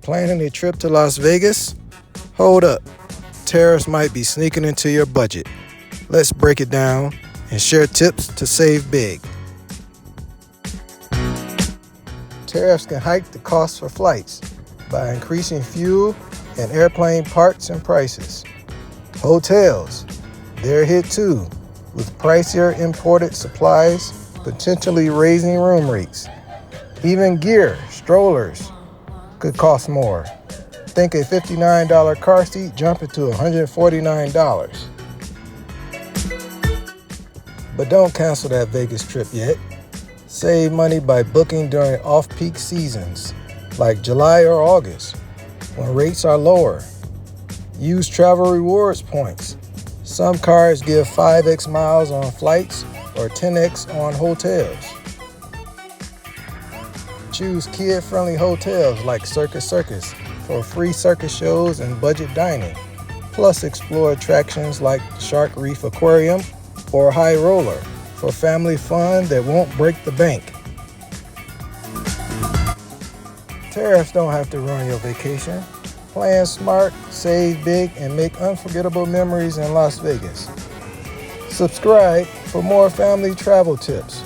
Planning a trip to Las Vegas? Hold up. Tariffs might be sneaking into your budget. Let's break it down and share tips to save big. Tariffs can hike the cost for flights by increasing fuel and airplane parts and prices. Hotels, they're hit too, with pricier imported supplies potentially raising room rates. Even gear, strollers, could cost more. Think a $59 car seat jumping to $149. But don't cancel that Vegas trip yet. Save money by booking during off-peak seasons, like July or August, when rates are lower. Use travel rewards points. Some cards give 5x miles on flights or 10x on hotels. Choose kid-friendly hotels like Circus for free circus shows and budget dining. Plus explore attractions like Shark Reef Aquarium or High Roller for family fun that won't break the bank. Tariffs don't have to ruin your vacation. Plan smart, save big, and make unforgettable memories in Las Vegas. Subscribe for more family travel tips.